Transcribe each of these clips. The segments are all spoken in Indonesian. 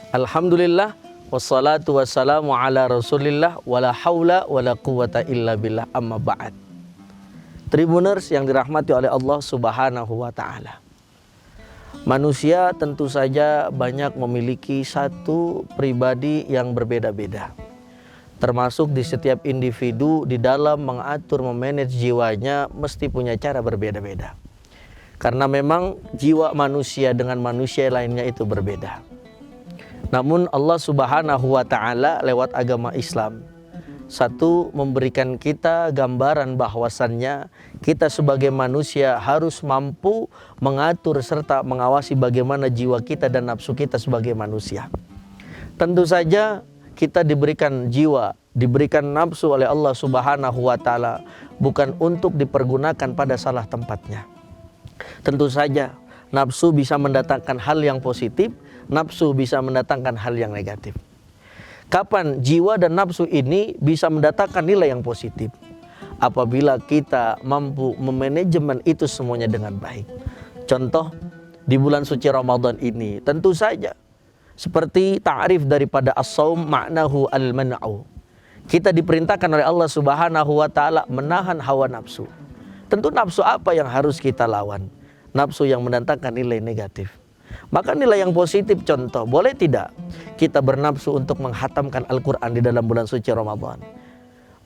Alhamdulillah, wassalatu wassalamu ala rasulillah, wala haula wala quwata illa billah, amma ba'd. Tribuners yang dirahmati oleh Allah subhanahu wa ta'ala. Manusia tentu saja banyak memiliki satu pribadi yang berbeda-beda. Termasuk di setiap individu di dalam mengatur, memanage jiwanya mesti punya cara berbeda-beda. Karena memang jiwa manusia dengan manusia lainnya itu berbeda. Namun Allah subhanahu wa ta'ala lewat agama Islam, satu, memberikan kita gambaran bahwasannya kita sebagai manusia harus mampu mengatur serta mengawasi bagaimana jiwa kita dan nafsu kita sebagai manusia. Tentu saja kita diberikan jiwa, diberikan nafsu oleh Allah subhanahu wa ta'ala bukan untuk dipergunakan pada salah tempatnya. Tentu saja nafsu bisa mendatangkan hal yang positif, nafsu bisa mendatangkan hal yang negatif. Kapan jiwa dan nafsu ini bisa mendatangkan nilai yang positif? Apabila kita mampu memanajemen itu semuanya dengan baik. Contoh, di bulan suci Ramadan ini, tentu saja seperti ta'rif daripada as-saum ma'nahu al-man'u. Kita diperintahkan oleh Allah subhanahu wa ta'ala menahan hawa nafsu. Tentu nafsu apa yang harus kita lawan? Nafsu yang mendatangkan nilai negatif. Maka nilai yang positif, contoh, boleh tidak kita bernafsu untuk menghatamkan Al-Quran di dalam bulan suci Ramadan?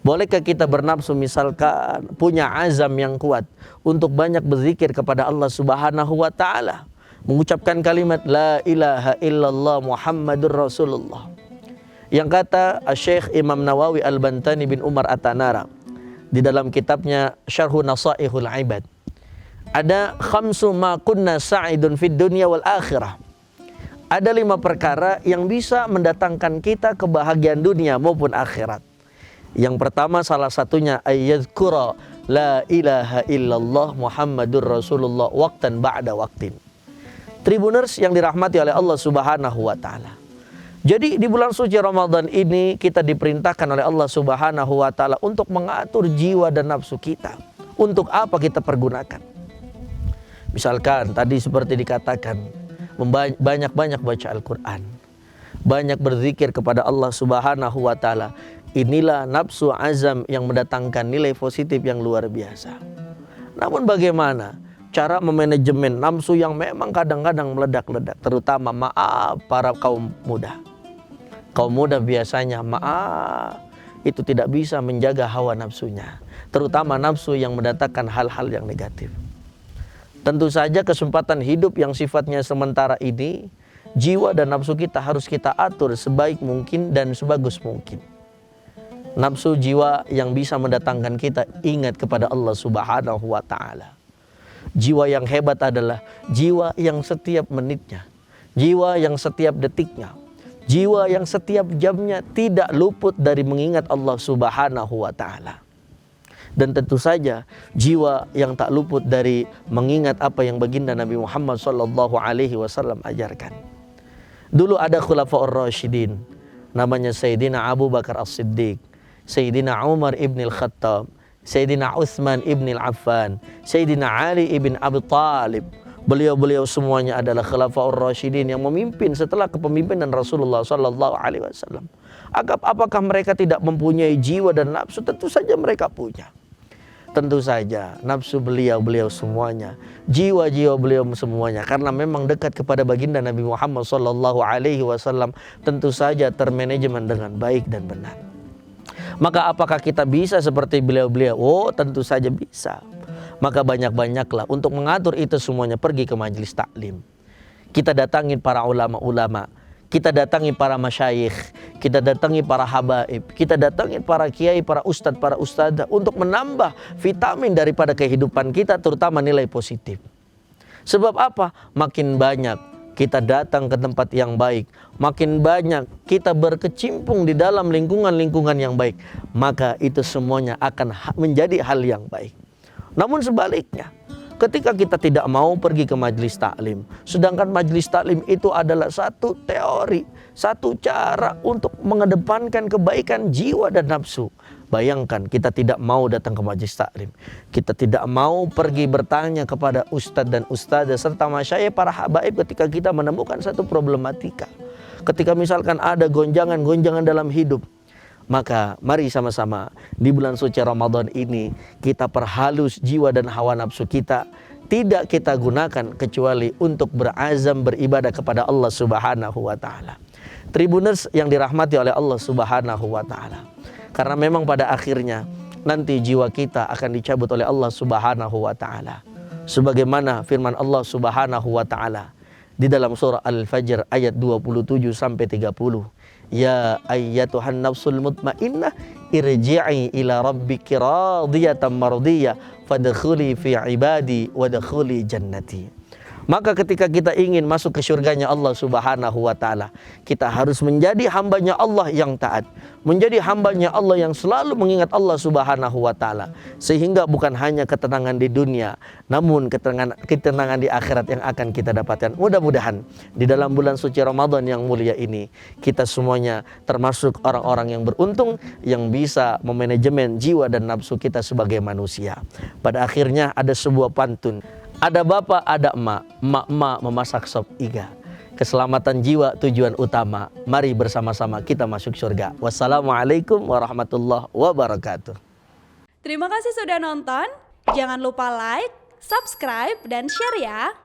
Bolehkah kita bernafsu misalkan punya azam yang kuat untuk banyak berzikir kepada Allah subhanahu wa ta'ala, mengucapkan kalimat La ilaha illallah Muhammadur Rasulullah, yang kata Syekh Imam Nawawi Al-Bantani bin Umar At-Tanara di dalam kitabnya Syarhu Nasaihul Ibad, ada khamsu ma kunna sa'idun fid dunya wal akhirah. Ada 5 perkara yang bisa mendatangkan kita kebahagiaan dunia maupun akhirat. Yang pertama, salah satunya ayyadhkura la ilaha illallah Muhammadur Rasulullah waqtan ba'da waqtin. Tribuners yang dirahmati oleh Allah subhanahu wa ta'ala. Jadi di bulan suci Ramadan ini kita diperintahkan oleh Allah subhanahu wa ta'ala untuk mengatur jiwa dan nafsu kita. Untuk apa kita pergunakan? Misalkan tadi seperti dikatakan, banyak-banyak baca Al-Quran, banyak berzikir kepada Allah subhanahu wa ta'ala. Inilah nafsu azam yang mendatangkan nilai positif yang luar biasa. Namun bagaimana cara memanajemen nafsu yang memang kadang-kadang meledak-ledak, terutama para kaum muda. Kaum muda biasanya itu tidak bisa menjaga hawa nafsunya, terutama nafsu yang mendatangkan hal-hal yang negatif. Tentu saja kesempatan hidup yang sifatnya sementara ini, jiwa dan nafsu kita harus kita atur sebaik mungkin dan sebagus mungkin. Nafsu jiwa yang bisa mendatangkan kita ingat kepada Allah subhanahu wa ta'ala. Jiwa yang hebat adalah jiwa yang setiap menitnya, jiwa yang setiap detiknya, jiwa yang setiap jamnya tidak luput dari mengingat Allah subhanahu wa ta'ala. Dan tentu saja jiwa yang tak luput dari mengingat apa yang baginda Nabi Muhammad sallallahu alaihi wasallam ajarkan. Dulu ada khulafaur rasyidin, namanya Sayyidina Abu Bakar As-Siddiq, Sayyidina Umar ibn al-Khattab, Sayyidina Uthman ibn al-Affan, Sayyidina Ali ibn Abi Talib. Beliau-beliau semuanya adalah khulafaur rasyidin yang memimpin setelah kepemimpinan Rasulullah sallallahu alaihi wasallam. Apakah mereka tidak mempunyai jiwa dan nafsu? Tentu saja mereka punya. Tentu saja nafsu beliau semuanya, jiwa-jiwa beliau semuanya, karena memang dekat kepada baginda Nabi Muhammad sallallahu alaihi wasallam, tentu saja termanajemen dengan baik dan benar. Maka apakah kita bisa seperti beliau-beliau? Oh, tentu saja bisa. Maka banyak-banyaklah untuk mengatur itu semuanya, pergi ke majelis taklim. Kita datangin para ulama-ulama, kita datangi para masyayikh, kita datangi para habaib, kita datangi para kiai, para ustadz untuk menambah vitamin daripada kehidupan kita, terutama nilai positif. Sebab apa? Makin banyak kita datang ke tempat yang baik, makin banyak kita berkecimpung di dalam lingkungan-lingkungan yang baik, maka itu semuanya akan menjadi hal yang baik. Namun sebaliknya, ketika kita tidak mau pergi ke majelis taklim, sedangkan majelis taklim itu adalah satu teori, satu cara untuk mengedepankan kebaikan jiwa dan nafsu. Bayangkan kita tidak mau datang ke majelis taklim, kita tidak mau pergi bertanya kepada ustadz dan ustadzah serta masyayikh para habaib ketika kita menemukan satu problematika. ketika misalkan ada gonjangan-gonjangan dalam hidup, maka mari sama-sama di bulan suci Ramadan ini kita perhalus jiwa dan hawa nafsu kita. Tidak kita gunakan kecuali untuk berazam beribadah kepada Allah Subhanahu wa taala. Tribuners yang dirahmati oleh Allah Subhanahu wa taala. Karena memang pada akhirnya nanti jiwa kita akan dicabut oleh Allah Subhanahu wa taala. Sebagaimana firman Allah Subhanahu wa taala di dalam surah Al-Fajr ayat 27 sampai 30. Ya ayyatuhan nafsul mutmainnah irji'i ila rabbiki radiyatan mardiyah fadkhuli fi ibadi wadkhuli jannati. Maka ketika kita ingin masuk ke surganya Allah Subhanahu wa taala, kita harus menjadi hambanya Allah yang taat, menjadi hambanya Allah yang selalu mengingat Allah Subhanahu wa taala, sehingga bukan hanya ketenangan di dunia, namun ketenangan di akhirat yang akan kita dapatkan. Mudah-mudahan di dalam bulan suci Ramadan yang mulia ini kita semuanya termasuk orang-orang yang beruntung yang bisa memanajemen jiwa dan nafsu kita sebagai manusia. Pada akhirnya ada sebuah pantun. Ada bapak, ada emak, emak-emak memasak sop iga. Keselamatan jiwa tujuan utama. Mari bersama-sama kita masuk surga. Wassalamualaikum warahmatullahi wabarakatuh. Terima kasih sudah nonton. Jangan lupa like, subscribe, dan share ya.